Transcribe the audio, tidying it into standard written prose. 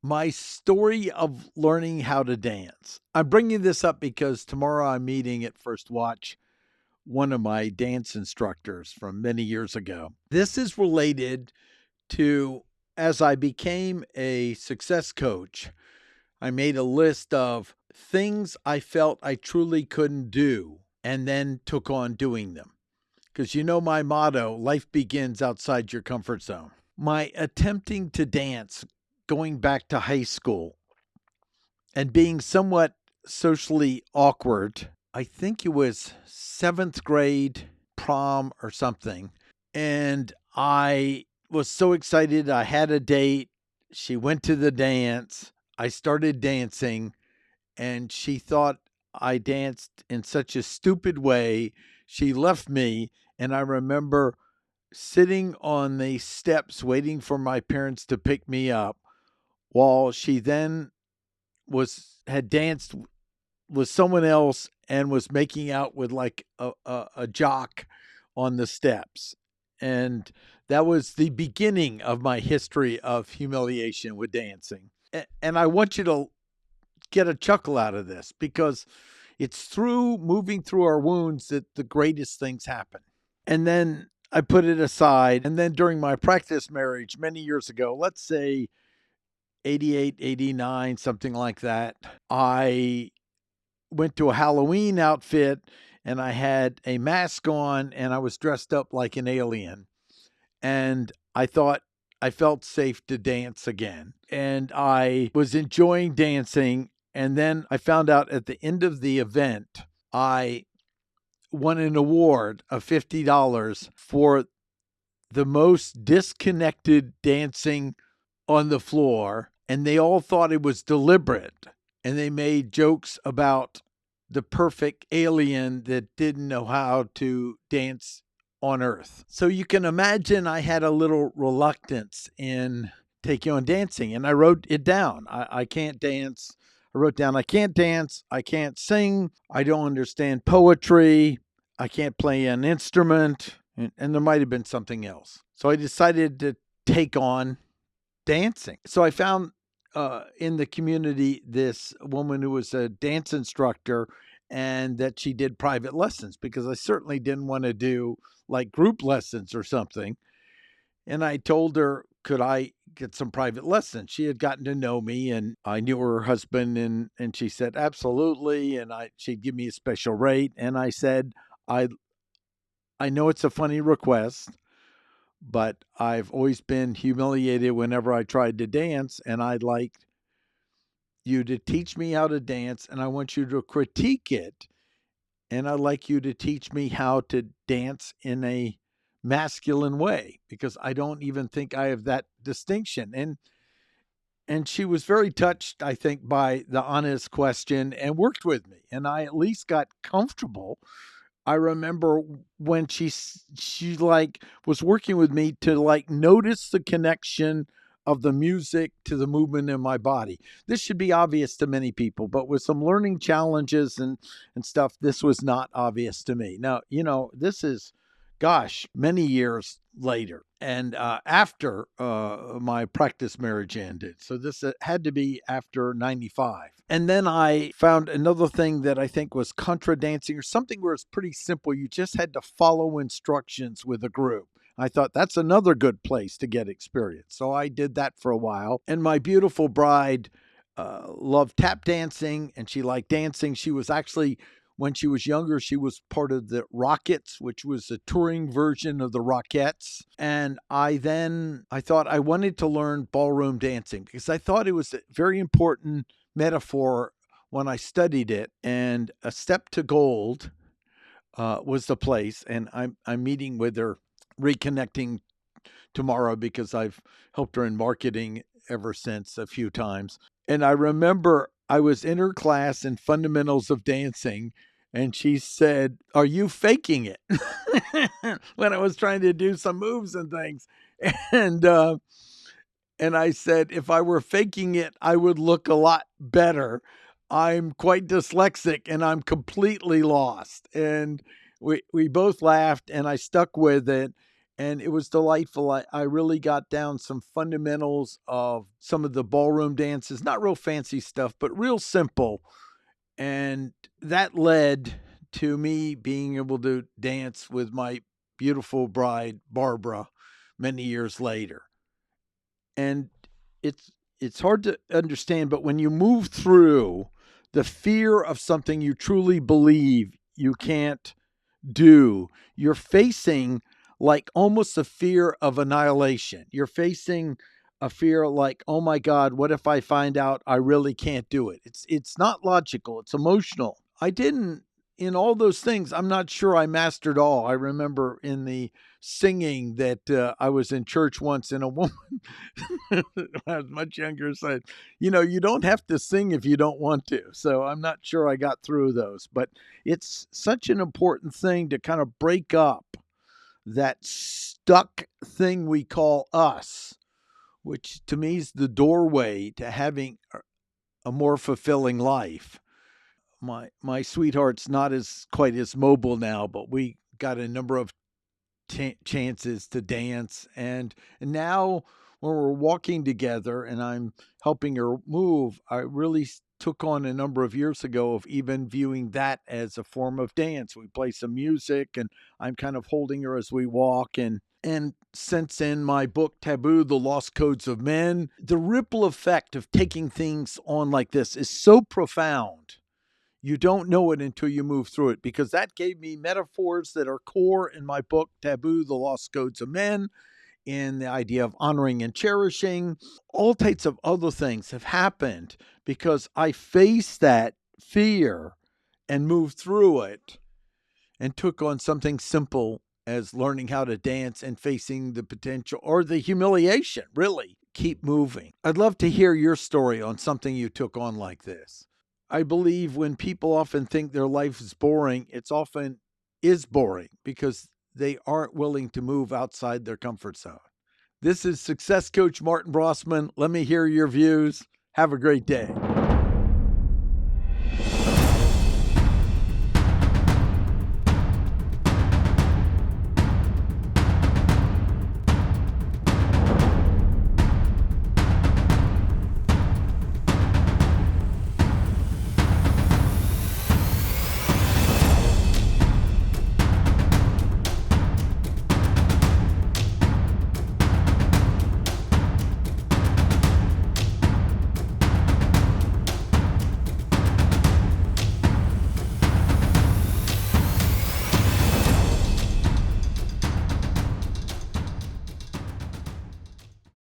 My story of learning how to dance. I'm bringing this up because tomorrow I'm meeting at First Watch one of my dance instructors from many years ago. This is related to as I became a success coach, I made a list of things I felt I truly couldn't do and then took on doing them. Because you know my motto, life begins outside your comfort zone. My attempting to dance going back to high school and being somewhat socially awkward. I think it was seventh grade prom or something. And I was so excited. I had a date. She went to the dance. I started dancing, and she thought I danced in such a stupid way. She left me, and I remember sitting on the steps waiting for my parents to pick me up while she then was had danced with someone else and was making out with like a jock on the steps. And that was the beginning of my history of humiliation with dancing. And I want you to get a chuckle out of this because it's through moving through our wounds that the greatest things happen. And then I put it aside. And then during my practice marriage many years ago, let's say 88, 89, something like that, I went to a Halloween outfit and I had a mask on and I was dressed up like an alien. And I thought I felt safe to dance again. And I was enjoying dancing. And then I found out at the end of the event, I won an award of $50 for the most disconnected dancing on the floor. And they all thought it was deliberate. And they made jokes about the perfect alien that didn't know how to dance on Earth. So you can imagine I had a little reluctance in taking on dancing, and I wrote it down. I can't dance. I wrote down, I can't dance. I can't sing. I don't understand poetry. I can't play an instrument. And there might have been something else. So I decided to take on dancing. So I found in the community this woman who was a dance instructor and that she did private lessons because I certainly didn't want to do like group lessons or something. And I told her, could I get some private lessons? She had gotten to know me and I knew her husband and she said, absolutely. And she'd give me a special rate. And I said, I, I know it's a funny request, but I've always been humiliated whenever I tried to dance, and I'd like you to teach me how to dance, and I want you to critique it, and I'd like you to teach me how to dance in a masculine way because I don't even think I have that distinction. And she was very touched, I think, by the honest question and worked with me, and I at least got comfortable. I remember when she like was working with me to like notice the connection of the music to the movement in my body. This should be obvious to many people, but with some learning challenges and stuff, this was not obvious to me. Now, this is gosh, many years later and after my practice marriage ended. So this had to be after 95. And then I found another thing that I think was contra dancing or something where it's pretty simple. You just had to follow instructions with a group. I thought that's another good place to get experience. So I did that for a while. And my beautiful bride loved tap dancing and she liked dancing. She was actually when she was younger, she was part of the Rockets, which was a touring version of the Rockettes. And I thought I wanted to learn ballroom dancing because I thought it was a very important metaphor when I studied it. And A Step to Gold was the place. And I'm meeting with her, reconnecting tomorrow because I've helped her in marketing ever since a few times. And I remember I was in her class in fundamentals of dancing and she said, "Are you faking it?" when I was trying to do some moves and things. And and I said, "If I were faking it, I would look a lot better. I'm quite dyslexic and I'm completely lost." And we both laughed and I stuck with it. and it was delightful. I really got down some fundamentals of some of the ballroom dances, not real fancy stuff, but real simple. And that led to me being able to dance with my beautiful bride, Barbara, many years later. And it's it's hard to understand, but when you move through the fear of something you truly believe you can't do, you're facing like almost a fear of annihilation. You're facing a fear like, oh my God, what if I find out I really can't do it? It's not logical, it's emotional. I didn't in all those things, I'm not sure I mastered all. I remember in the singing that I was in church once, and a woman when I was much younger said, you don't have to sing if you don't want to. So I'm not sure I got through those, but it's such an important thing to kind of break up that stuck thing we call us, which to me is the doorway to having a more fulfilling life. My sweetheart's not as quite as mobile now, but we got a number of chances to dance. And now when we're walking together and I'm helping her move, I really took on a number of years ago of even viewing that as a form of dance. We play some music and I'm kind of holding her as we walk. And since in my book Taboo, The Lost Codes of Men, the ripple effect of taking things on like this is so profound. You don't know it until you move through it, because that gave me metaphors that are core in my book, Taboo, The Lost Codes of Men, in the idea of honoring and cherishing. All types of other things have happened because I faced that fear and moved through it and took on something simple as learning how to dance and facing the potential or the humiliation, really. Keep moving. I'd love to hear your story on something you took on like this. I believe when people often think their life is boring, it's often is boring because they aren't willing to move outside their comfort zone. This is Success Coach Martin Brossman. Let me hear your views. Have a great day.